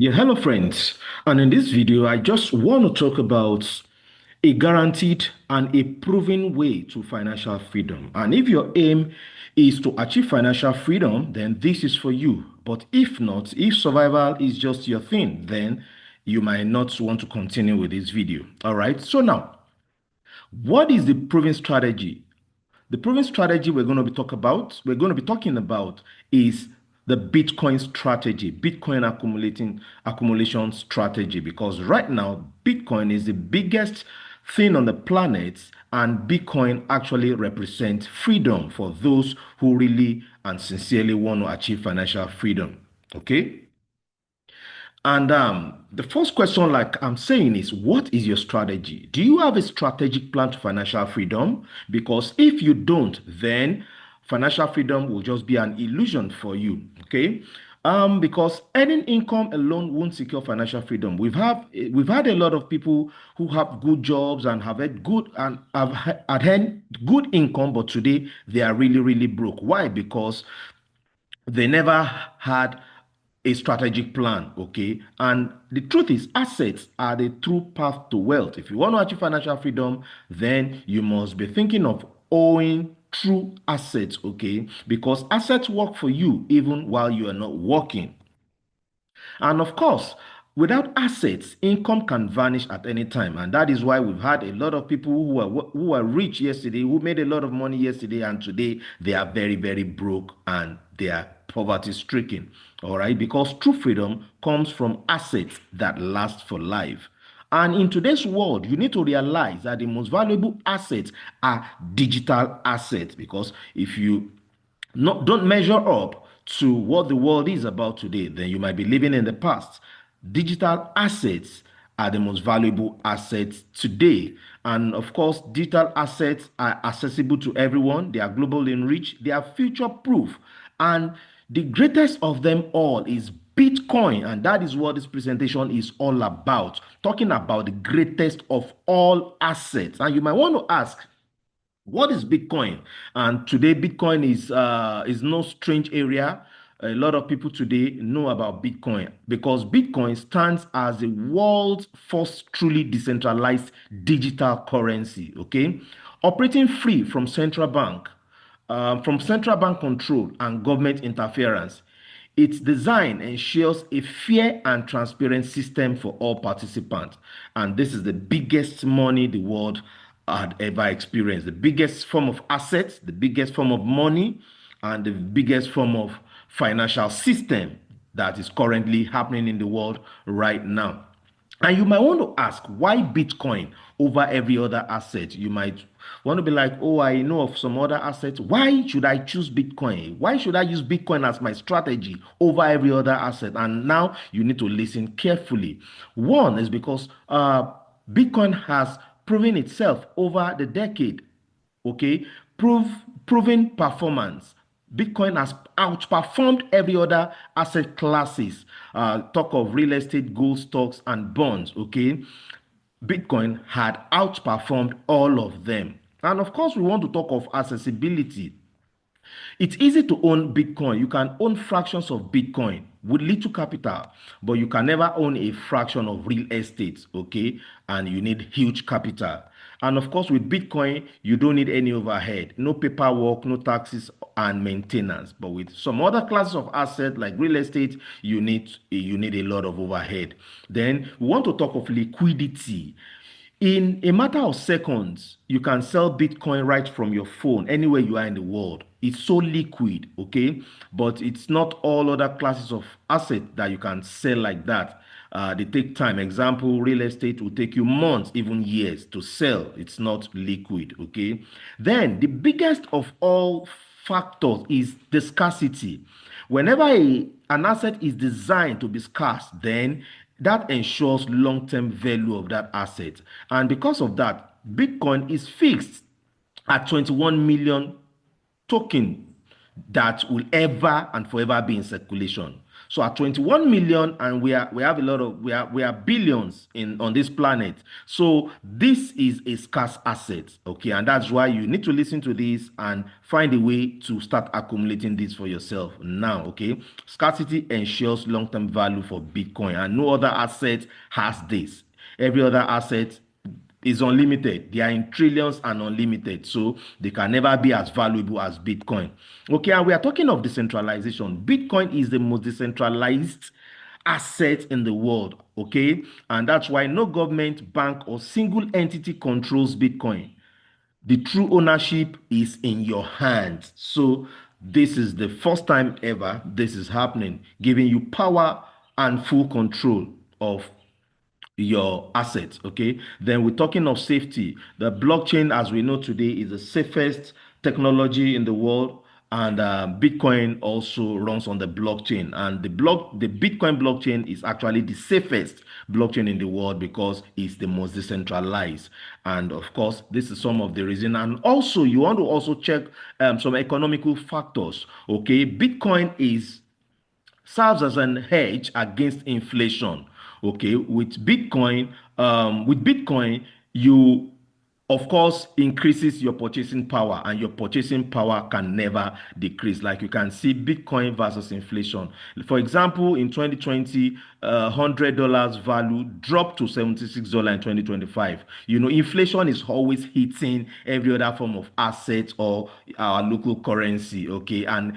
Yeah, hello friends. And in this video, I just want to talk about a guaranteed and a proven way to financial freedom. And if your aim is to achieve financial freedom, then this is for you. But if not, if survival is just your thing, then you might not want to continue with this video. All right. So now, what is the proven strategy? The proven strategy we're going to be talking about is the Bitcoin strategy, Bitcoin accumulation strategy, because right now Bitcoin is the biggest thing on the planet, and Bitcoin actually represents freedom for those who really and sincerely want to achieve financial freedom. Okay? And the first question, like I'm saying, is what is your strategy? Do you have a strategic plan to financial freedom? Because if you don't, then financial freedom will just be an illusion for you. Okay. Because earning income alone won't secure financial freedom. We've had a lot of people who have good jobs and have had had good income, but today they are really broke. Why? Because they never had a strategic plan, okay? And the truth is, assets are the true path to wealth. If you want to achieve financial freedom, then you must be thinking of owning true assets, okay? Because assets work for you even while you are not working. And of course, without assets, income can vanish at any time. And that is why we've had a lot of people who were rich yesterday, who made a lot of money yesterday, and today they are very broke and they are poverty stricken. All right, because true freedom comes from assets that last for life. And in today's world, you need to realize that the most valuable assets are digital assets, because if you don't measure up to what the world is about today, then you might be living in the past. Digital assets are the most valuable assets today. And of course, digital assets are accessible to everyone. They are global in reach. They are future proof. And the greatest of them all is Bitcoin. And that is what this presentation is all about. Talking about the greatest of all assets. And you might want to ask, what is Bitcoin? And today, Bitcoin is no strange area. A lot of people today know about Bitcoin because Bitcoin stands as the world's first truly decentralized digital currency. Okay, operating free from central bank control and government interference. Its design ensures a fair and transparent system for all participants. And this is the biggest money the world had ever experienced. The biggest form of assets, the biggest form of money, and the biggest form of financial system that is currently happening in the world right now. And you might want to ask, why Bitcoin over every other asset? You might want to be like, oh, I know of some other assets. Why should I choose Bitcoin? Why should I use Bitcoin as my strategy over every other asset? And now you need to listen carefully. One is because Bitcoin has proven itself over the decade. Okay, proven performance. Bitcoin has outperformed every other asset classes. Talk of real estate, gold, stocks, and bonds. Okay, Bitcoin had outperformed all of them. And of course, we want to talk of accessibility. It's easy to own Bitcoin. You can own fractions of Bitcoin with little capital, but you can never own a fraction of real estate, okay? And you need huge capital. And of course, with Bitcoin, you don't need any overhead, no paperwork, no taxes, and maintenance. But with some other classes of asset like real estate, you need a lot of overhead. Then we want to talk of liquidity. In a matter of seconds, you can sell Bitcoin right from your phone anywhere you are in the world. It's so liquid, okay? But it's not all other classes of asset that you can sell like that. They take time. Example, real estate will take you months, even years to sell. It's not liquid, okay? Then the biggest of all factors is the scarcity. Whenever an asset is designed to be scarce, then that ensures long-term value of that asset. And because of that, Bitcoin is fixed at 21 million token that will ever and forever be in circulation. So at 21 million, and we have a lot of we are billions in on this planet. So this is a scarce asset, okay, and that's why you need to listen to this and find a way to start accumulating this for yourself now, okay. Scarcity ensures long-term value for Bitcoin, and no other asset has this. Every other asset is unlimited. They are in trillions and unlimited, so they can never be as valuable as Bitcoin. Okay, and we are talking of decentralization. Bitcoin is the most decentralized asset in the world, okay, and that's why no government, bank, or single entity controls Bitcoin. The true ownership is in your hands. So this is the first time ever this is happening, giving you power and full control of your assets. Okay, then we're talking of safety. The blockchain, as we know today, is the safest technology in the world, and Bitcoin also runs on the blockchain, and the Bitcoin blockchain is actually the safest blockchain in the world because it's the most decentralized. And of course, this is some of the reason. And also you want to also check some economical factors. Okay, Bitcoin is serves as an hedge against inflation. Okay, with Bitcoin, you of course increases your purchasing power, and your purchasing power can never decrease. Like you can see Bitcoin versus inflation. For example, in 2020, $100 value dropped to $76 in 2025. You know, inflation is always hitting every other form of asset or our local currency, okay, and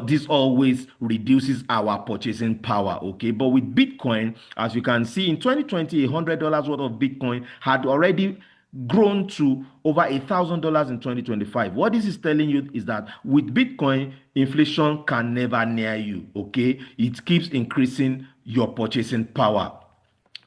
this always reduces our purchasing power, okay. But with Bitcoin, as you can see, in 2020, $100 worth of Bitcoin had already grown to over $1,000 in 2025. What this is telling you is that with Bitcoin, inflation can never near you, okay. It keeps increasing your purchasing power.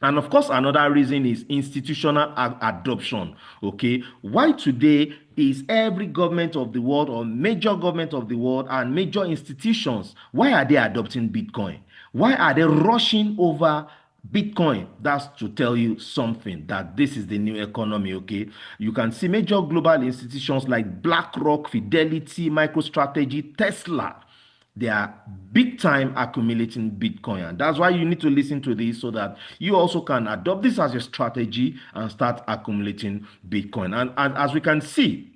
And of course, another reason is institutional adoption. Okay, why today is every government of the world, or major government of the world, and major institutions, why are they adopting Bitcoin? Why are they rushing over Bitcoin? That's to tell you something, that this is the new economy, okay? You can see major global institutions like BlackRock, Fidelity, MicroStrategy, Tesla. They are big time accumulating Bitcoin. And that's why you need to listen to this, so that you also can adopt this as a strategy and start accumulating Bitcoin. And as we can see,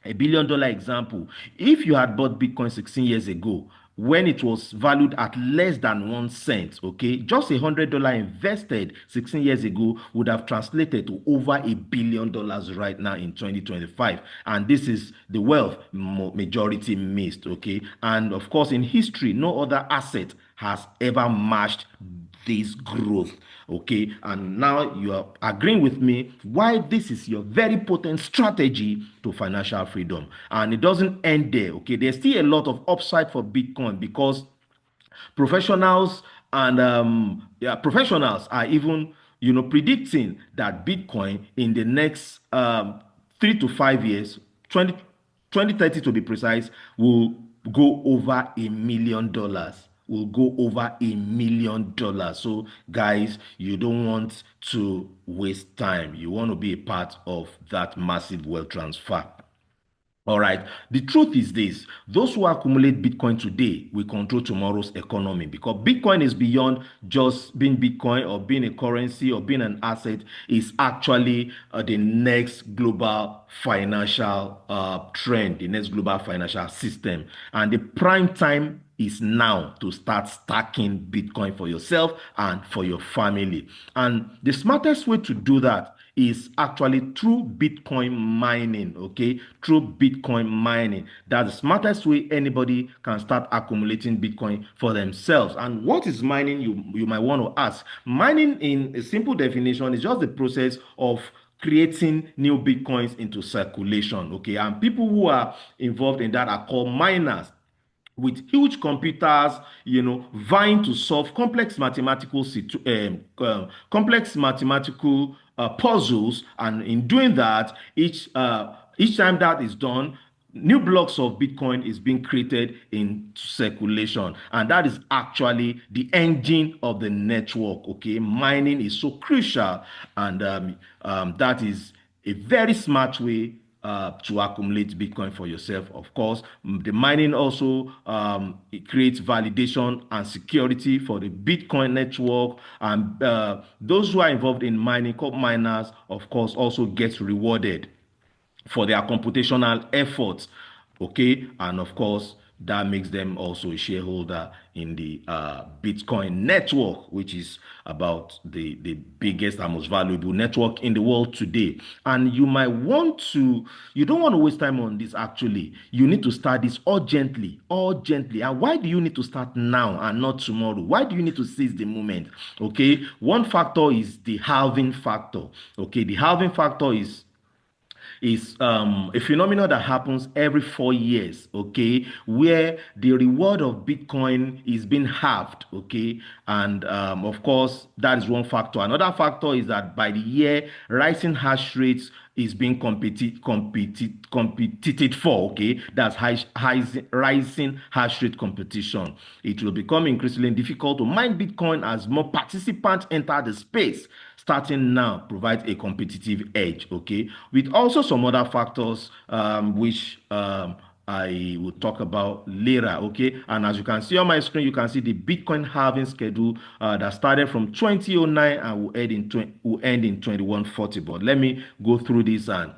$1 billion example, if you had bought Bitcoin 16 years ago, when it was valued at less than 1 cent, okay, just $100 invested 16 years ago would have translated to over $1 billion right now in 2025. And this is the wealth majority missed, okay. And of course, in history, no other asset has ever matched this growth, okay. And now you are agreeing with me why this is your very potent strategy to financial freedom. And it doesn't end there, okay. There's still a lot of upside for Bitcoin, because professionals and professionals are even, you know, predicting that Bitcoin in the next 3 to 5 years, 2030 to be precise, will go over $1 million, will go over $1 million. So guys, you don't want to waste time. You want to be a part of that massive wealth transfer. All right. The truth is this: those who accumulate Bitcoin today will control tomorrow's economy, because Bitcoin is beyond just being Bitcoin or being a currency or being an asset. It's actually the next global financial trend, the next global financial system. And the prime time is now to start stacking Bitcoin for yourself and for your family. And the smartest way to do that is actually through Bitcoin mining, okay? Through Bitcoin mining. That's the smartest way anybody can start accumulating Bitcoin for themselves. And what is mining, you might want to ask. Mining, in a simple definition, is just the process of creating new Bitcoins into circulation, okay? And people who are involved in that are called miners, with huge computers, you know, vying to solve complex mathematical puzzles. And in doing that, each time that is done, new blocks of Bitcoin is being created in circulation, and that is actually the engine of the network, okay. Mining is so crucial, and that is a very smart way to accumulate Bitcoin for yourself. Of course, the mining also it creates validation and security for the Bitcoin network, and those who are involved in mining, called miners, of course, also get rewarded for their computational efforts. Okay, and of course that makes them also a shareholder in the Bitcoin network, which is about the biggest and most valuable network in the world today. And you don't want to waste time on this. Actually, you need to start this urgently. And why do you need to start now and not tomorrow? Why do you need to seize the moment? Okay, one factor is the halving factor. Okay, the halving factor is a phenomenon that happens every 4 years, okay, where the reward of Bitcoin is being halved, okay, and of course that is one factor. Another factor is that by the year, rising hash rates is being competed for, okay, that's rising hash rate competition. It will become increasingly difficult to mine Bitcoin as more participants enter the space. Starting now provides a competitive edge, okay, with also some other factors which I will talk about later, okay. And as you can see on my screen, you can see the Bitcoin halving schedule that started from 2009 and will end in 2140. But let me go through this and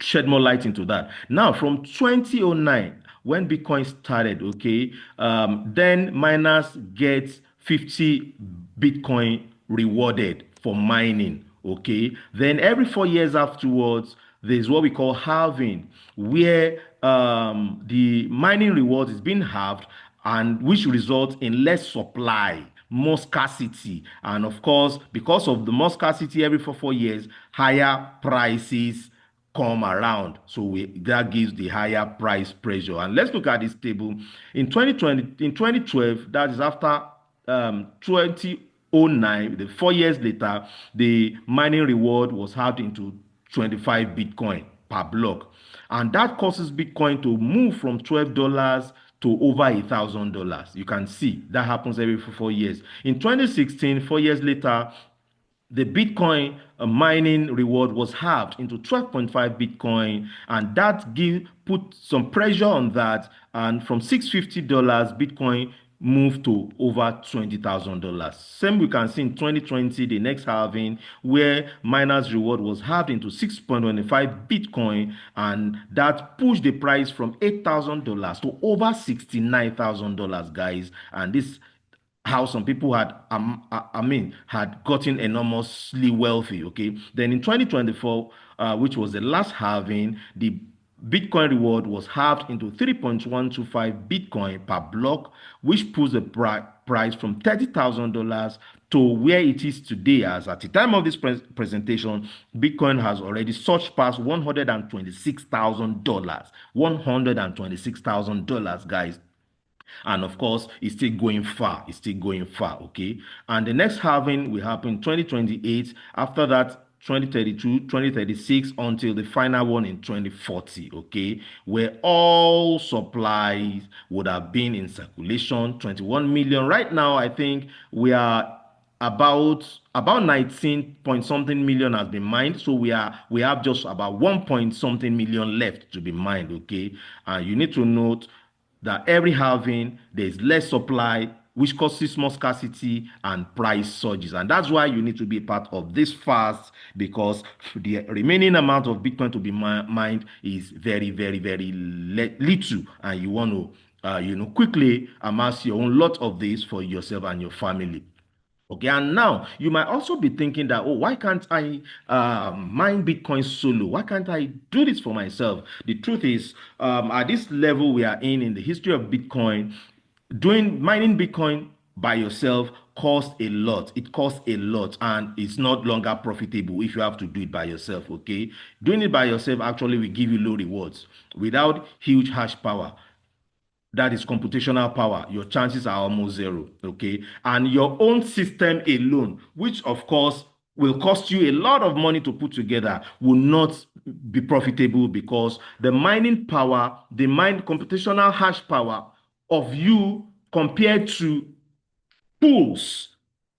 shed more light into that. Now, from 2009, when Bitcoin started, okay, then miners get 50 Bitcoin rewarded for mining, okay. Then every 4 years afterwards, there's what we call halving, where the mining reward is being halved, and which results in less supply, more scarcity, and of course, because of the more scarcity every 4 years, higher prices come around. So that gives the higher price pressure. And let's look at this table. In 2012, that is after 2009, the 4 years later, the mining reward was halved into 25 Bitcoin per block. And that causes Bitcoin to move from $12 to over $1,000. You can see that happens every 4 years. In 2016, 4 years later, the Bitcoin mining reward was halved into 12.5 Bitcoin, and that put some pressure on that. And from $650, Bitcoin moved to over $20,000. Same we can see in 2020, the next halving, where miners reward was halved into 6.25 Bitcoin, and that pushed the price from $8,000 to over $69,000, guys. And this how some people had gotten enormously wealthy. Okay, then in 2024, which was the last halving, the Bitcoin reward was halved into 3.125 Bitcoin per block, which puts the price from $30,000 to where it is today. As at the time of this presentation, Bitcoin has already surged past $126,000. $126,000, guys. And of course, it's still going far. Okay. And the next halving will happen in 2028. After that, 2032, 2036, until the final one in 2040, okay, where all supplies would have been in circulation. 21 million. Right now, I think we are about 19 point something million has been mined, so we have just about 1 point something million left to be mined, okay. And you need to note that every halving there's less supply, which causes more scarcity and price surges. And that's why you need to be a part of this fast, because the remaining amount of Bitcoin to be mined is very, very, very little, and you want to quickly amass your own lot of this for yourself and your family. Okay, and now you might also be thinking that, oh, why can't I mine Bitcoin solo? Why can't I do this for myself? The truth is, at this level we are in the history of Bitcoin, mining Bitcoin by yourself costs a lot. It costs a lot, and it's not longer profitable if you have to do it by yourself. Okay, doing it by yourself actually will give you low rewards without huge hash power. That is computational power. Your chances are almost zero, okay? And your own system alone, which of course will cost you a lot of money to put together, will not be profitable, because the mining power, the computational hash power of you compared to pools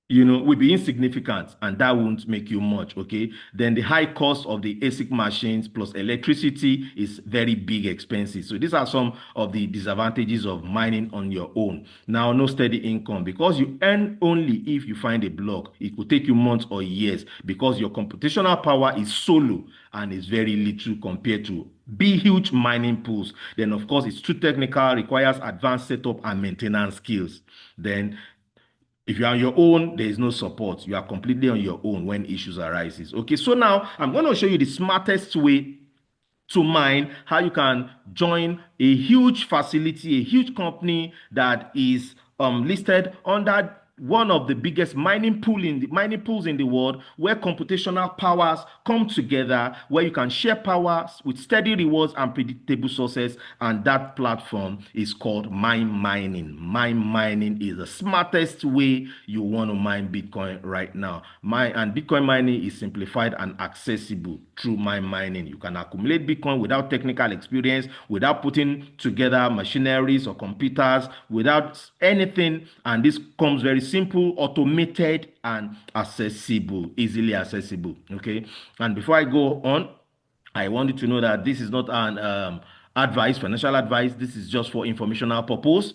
will be insignificant, and that won't make you much. Okay, then the high cost of the ASIC machines plus electricity is very big expenses. So these are some of the disadvantages of mining on your own. Now, no steady income because you earn only if you find a block. It could take you months or years because your computational power is so low and is very little compared to big huge mining pools. Then of course it's too technical, requires advanced setup and maintenance skills. Then if you're on your own, there is no support. You are completely on your own when issues arises. Okay, so now I'm going to show you the smartest way to mine, how you can join a huge facility, a huge company that is listed under one of the biggest mining pools in the world, where computational powers come together, where you can share powers with steady rewards and predictable success. And that platform is called Mymining. Mymining is the smartest way you want to mine Bitcoin right now. And Bitcoin mining is simplified and accessible through Mymining. You can accumulate Bitcoin without technical experience, without putting together machineries or computers, without anything. And this comes very simple, automated, and accessible, easily accessible. Okay. And before I go on, I want you to know that this is not an financial advice. This is just for informational purpose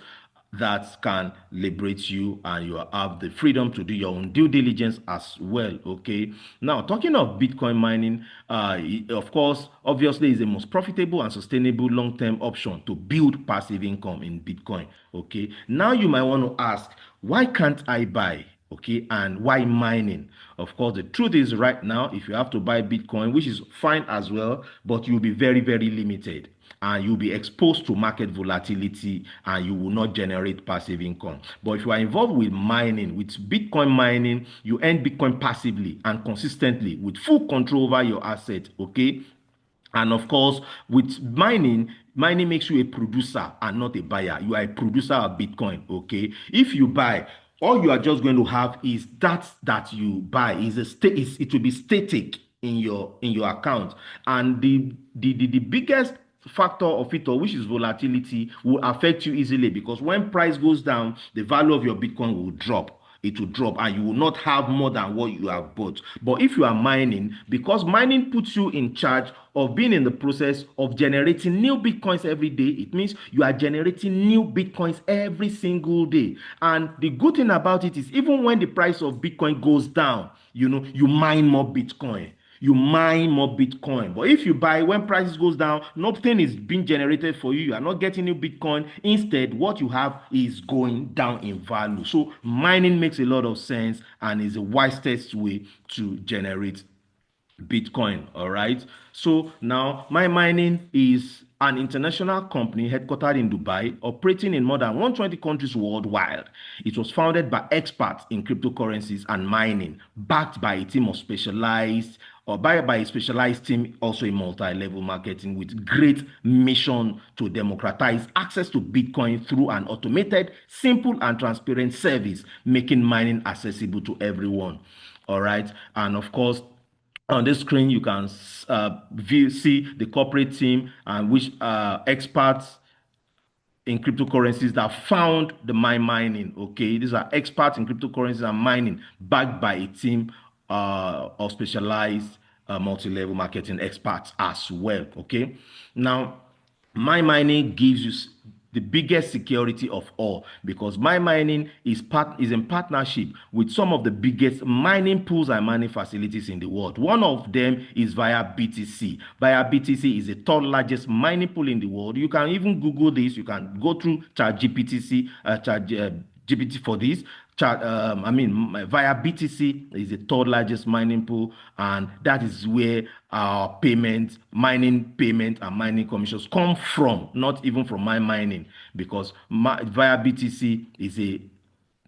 that can liberate you, and you have the freedom to do your own due diligence as well. Okay, now talking of Bitcoin mining, of course, obviously is the most profitable and sustainable long-term option to build passive income in Bitcoin. Okay, now you might want to ask, why can't I buy? Okay, and why mining? Of course, the truth is right now, if you have to buy Bitcoin, which is fine as well, but you'll be very, very limited, and you'll be exposed to market volatility, and you will not generate passive income. But if you are involved with mining, with Bitcoin mining, you earn Bitcoin passively and consistently with full control over your asset. Okay, and of course, with mining makes you a producer and not a buyer. You are a producer of Bitcoin. Okay, if you buy, all you are just going to have is that you buy is it will be static in your account. And the biggest factor of it all, which is volatility, will affect you easily, because when price goes down, the value of your Bitcoin will drop. It will drop, and you will not have more than what you have bought. But if you are mining, because mining puts you in charge of being in the process of generating new Bitcoins every day, it means you are generating new Bitcoins every single day. And the good thing about it is, even when the price of Bitcoin goes down, you mine more Bitcoin. You mine more Bitcoin. But if you buy when prices goes down, nothing is being generated for you. You are not getting new Bitcoin. Instead, what you have is going down in value. So mining makes a lot of sense and is the wisest way to generate Bitcoin. All right. So now Mymining is an international company headquartered in Dubai, operating in more than 120 countries worldwide. It was founded by experts in cryptocurrencies and mining, backed by a team of specialized or by a specialized team also in multi-level marketing, with great mission to democratize access to Bitcoin through an automated, simple, and transparent service, making mining accessible to everyone. All right. And of course, on this screen, you can see the corporate team and which experts in cryptocurrencies that found the mining. Okay, these are experts in cryptocurrencies and mining, backed by a team of specialized multi-level marketing experts as well. Okay, now Mymining gives you the biggest security of all, because Mymining is in partnership with some of the biggest mining pools and mining facilities in the world. One of them is via BTC. Via BTC is the third largest mining pool in the world. You can even Google this. You can go through ChatGPT, GPT for this. Via BTC is the third largest mining pool, and that is where our mining payment and mining commissions come from, not even from Mymining, because via BTC is a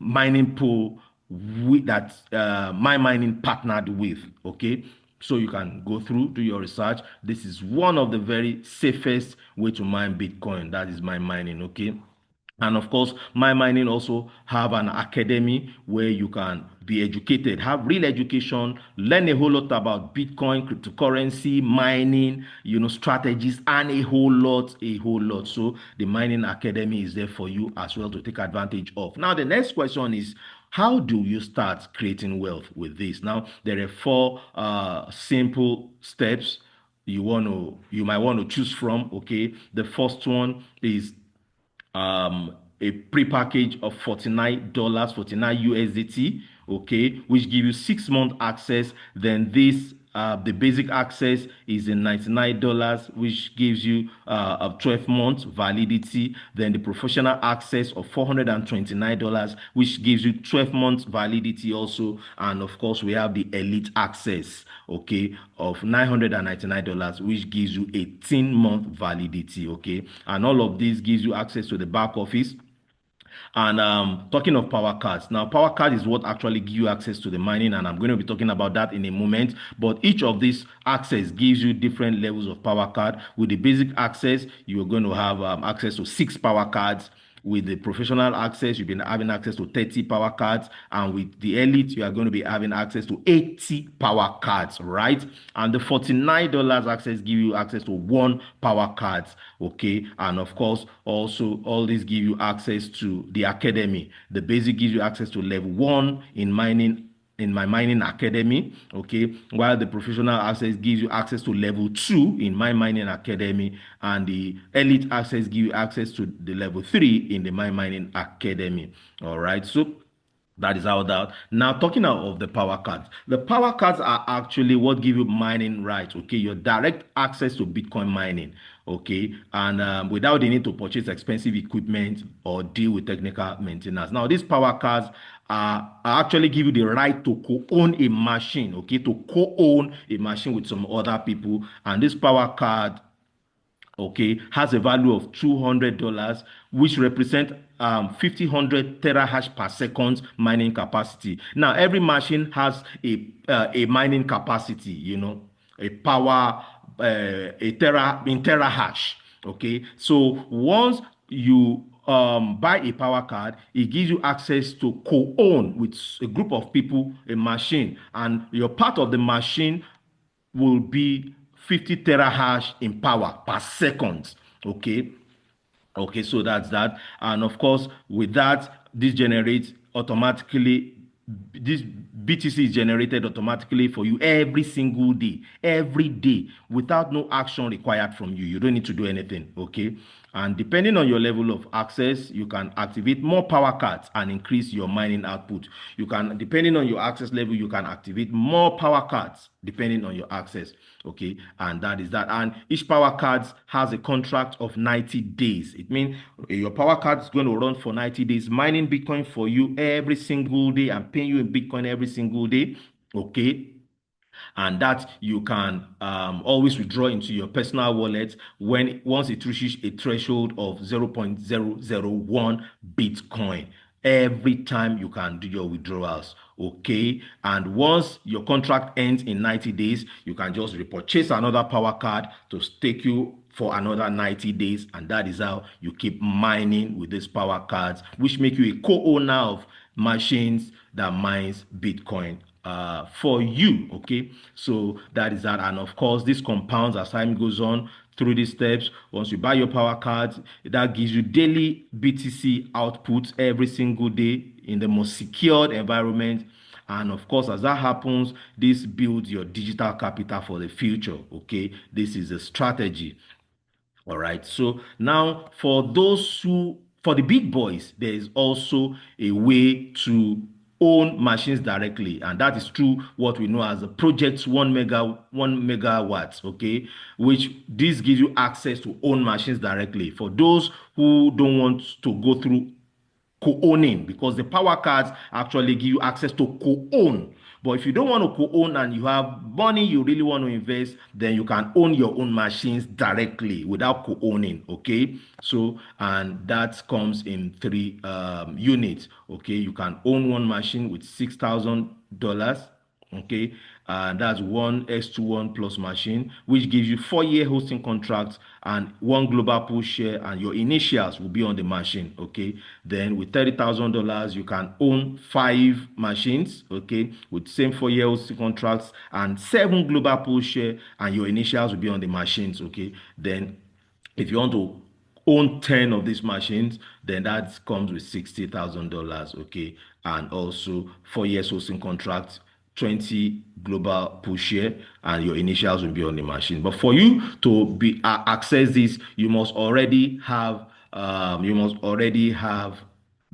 mining pool that Mymining partnered with. Okay, so you can go through, do your research. This is one of the very safest way to mine Bitcoin. That is Mymining. Okay. And of course, Mymining also have an academy where you can be educated, have real education, learn a whole lot about Bitcoin, cryptocurrency, mining, strategies, and a whole lot. So the Mining Academy is there for you as well to take advantage of. Now, the next question is, How do you start creating wealth with this? Now, there are four simple steps you might want to choose from. Okay, the first one is a pre-package of $49, 49 USDT, okay, which give you 6 month access. Then this the basic access is in $99, which gives you a 12 month validity. Then the professional access of $429, which gives you 12 months validity also. And of course, we have the elite access, okay, of $999, which gives you 18 month validity, okay. And all of this gives you access to the back office. And talking of power cards, now power card is what actually give you access to the mining, and I'm going to be talking about that in a moment. But each of these access gives you different levels of power card. With the basic access, you're going to have access to 6 power cards. With the professional access, you've been having access to 30 power cards. And with the elite, you are going to be having access to 80 power cards, right? And the $49 access give you access to 1 power cards, okay? And of course, also all these give you access to the academy. The basic gives you access to level 1 in mining in my mining academy, okay, while the professional access gives you access to level 2 in my mining academy, and the elite access gives you access to the level 3 in the my mining academy. All right, so that is how that. Now, talking out of the power cards are actually what give you mining rights, okay, your direct access to Bitcoin mining, okay, and without the need to purchase expensive equipment or deal with technical maintenance. Now, these power cards actually give you the right to co-own a machine, okay, to co-own a machine with some other people. And this power card, okay, has a value of $200, which represent 5000 terahash per second mining capacity. Now, every machine has a mining capacity, a power, in terahash. Okay, so once you buy a power card, it gives you access to co-own with a group of people a machine, and you're part of the machine will be 50 terahash in power per second. Okay. Okay, so that's that. And of course, with that, this BTC is generated automatically for you every single day, every day, without no action required from you. You don't need to do anything, okay? And depending on your level of access, you can activate more power cards and increase your mining output. Depending on your access level, you can activate more power cards depending on your access, okay? And that is that. And each power card has a contract of 90 days. It means your power card is going to run for 90 days, mining Bitcoin for you every single day and paying you in Bitcoin every single day, okay? And that you can always withdraw into your personal wallet once it reaches a threshold of 0.001 Bitcoin. Every time you can do your withdrawals, okay? And once your contract ends in 90 days, you can just repurchase another power card to take you for another 90 days, and that is how you keep mining with these power cards, which make you a co-owner of machines that mines Bitcoin for you, okay? So that is that. And of course, this compounds as time goes on through these steps. Once you buy your power cards, that gives you daily BTC output every single day in the most secured environment. And of course, as that happens, this builds your digital capital for the future, okay? This is a strategy. All right. So now for for the big boys, there is also a way to own machines directly, and that is through what we know as the projects 1 megawatts, okay, which this gives you access to own machines directly for those who don't want to go through co-owning, because the power cards actually give you access to co-own. But if you don't want to co-own and you have money you really want to invest, then you can own your own machines directly without co-owning, okay? So, and that comes in 3 units, okay? You can own one machine with $6,000, okay, that's one S21 plus machine, which gives you 4-year hosting contracts and one global pool share, and your initials will be on the machine, okay? Then with $30,000 you can own 5 machines, okay, with same 4-year hosting contracts and 7 global pool share, and your initials will be on the machines, okay? Then if you want to own 10 of these machines, then that comes with $60,000, okay? And also 4 years hosting contract, 20 global push share, and your initials will be on the machine. But for you to be access this, you must already have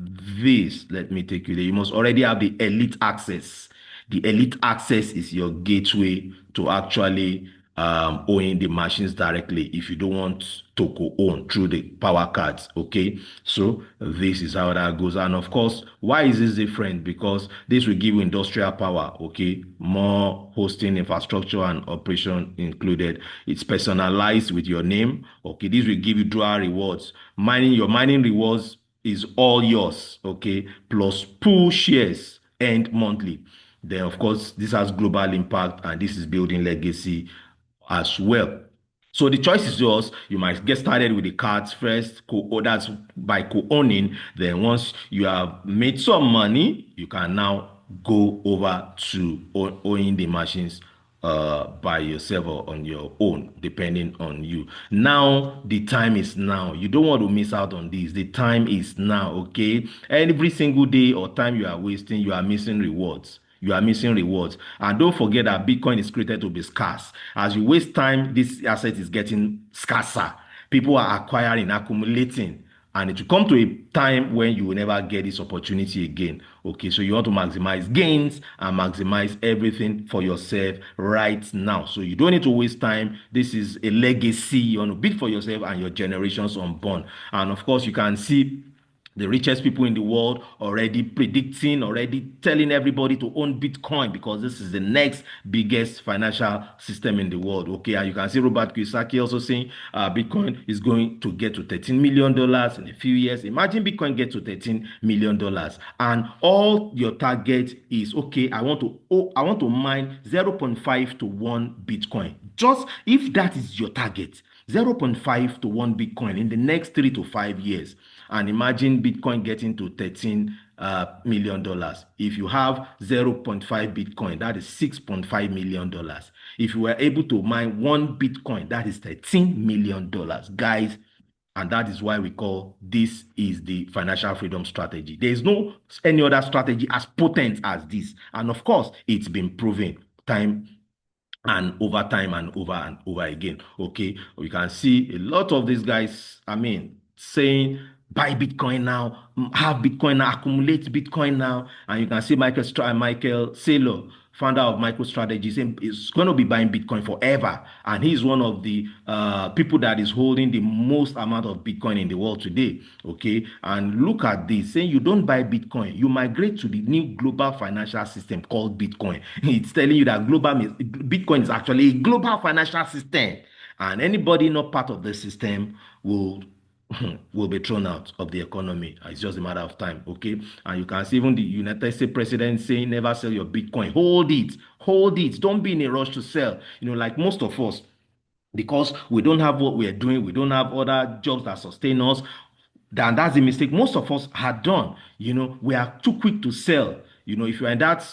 this. Let me take you there. You must already have the elite access. The elite access is your gateway to actually owning the machines directly if you don't want to co-own through the power cards. Okay, so this is how that goes. And of course, why is this different? Because this will give you industrial power. Okay, more hosting infrastructure and operation included. It's personalized with your name. Okay, this will give you dual rewards. Your mining rewards is all yours, okay, plus pool shares and monthly. Then, of course, this has global impact and this is building legacy as well. So the choice is yours. You might get started with the cards first, that's by co-owning. Then once you have made some money, you can now go over to owning the machines by yourself or on your own, depending on you. Now, the time is now. You don't want to miss out on this. The time is now, okay? Every single day or time you are wasting, you are missing rewards. You are missing rewards. And don't forget that Bitcoin is created to be scarce. As you waste time, this asset is getting scarcer. People are acquiring, accumulating, and it will come to a time when you will never get this opportunity again. Okay, so you want to maximize gains and maximize everything for yourself right now. So you don't need to waste time. This is a legacy you want to build for yourself and your generations unborn. And of course, you can see the richest people in the world already predicting, already telling everybody to own Bitcoin because this is the next biggest financial system in the world. Okay, and you can see Robert Kiyosaki also saying Bitcoin is going to get to $13 million in a few years. Imagine Bitcoin get to $13 million, and all your target is okay. I want to mine 0.5 to 1 Bitcoin. Just if that is your target, 0.5 to 1 Bitcoin in the next 3 to 5 years. And imagine Bitcoin getting to $13 million. If you have 0.5 Bitcoin, that is $6.5 million. If you were able to mine 1 Bitcoin, that is $13 million. Guys, and that is why we call this is the financial freedom strategy. There is no any other strategy as potent as this. And of course, it's been proven time and over time and over again. Okay, we can see a lot of these guys, saying buy Bitcoin now, have Bitcoin now, accumulate Bitcoin now. And you can see Michael Saylor, founder of MicroStrategy, saying is going to be buying Bitcoin forever. And he's one of the people that is holding the most amount of Bitcoin in the world today. Okay, and look at this, saying you don't buy Bitcoin, you migrate to the new global financial system called Bitcoin. It's telling you that Bitcoin is actually a global financial system. And anybody not part of the system will be thrown out of the economy. It's just a matter of time, okay? And you can see even the United States president saying, never sell your Bitcoin. Hold it. Don't be in a rush to sell. Like most of us, because we don't have what we're doing, we don't have other jobs that sustain us. And that's the mistake most of us had done. We are too quick to sell. If you're in that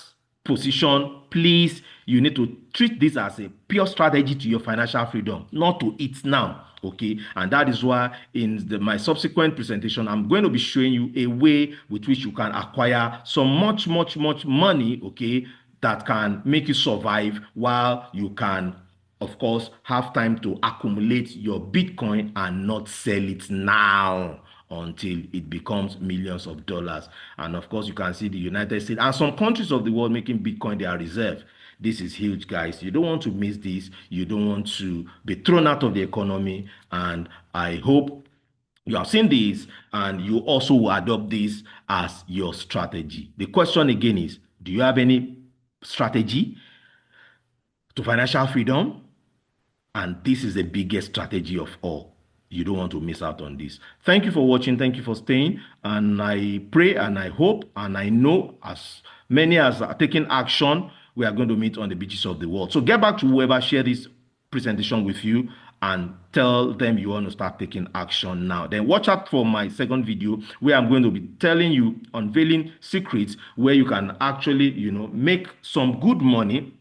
position, please, you need to treat this as a pure strategy to your financial freedom, not to eat now. Okay, and that is why in my subsequent presentation, I'm going to be showing you a way with which you can acquire some much money, okay, that can make you survive while you can, of course, have time to accumulate your Bitcoin and not sell it now until it becomes millions of dollars. And of course, you can see the United States and some countries of the world making Bitcoin their reserve. This is huge, guys. You don't want to miss this. You don't want to be thrown out of the economy. And I hope you have seen this and you also will adopt this as your strategy. The question again is, do you have any strategy to financial freedom? And this is the biggest strategy of all. You don't want to miss out on this. Thank you for watching. Thank you for staying. And I pray and I hope and I know as many as are taking action, we are going to meet on the beaches of the world. So get back to whoever shared this presentation with you and tell them you want to start taking action now. Then watch out for my second video where I'm going to be telling you, unveiling secrets where you can actually, make some good money,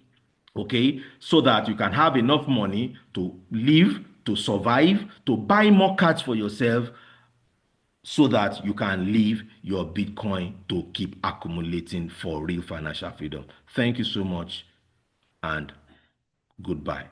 okay, so that you can have enough money to live to survive, to buy more cards for yourself so that you can leave your Bitcoin to keep accumulating for real financial freedom. Thank you so much and goodbye.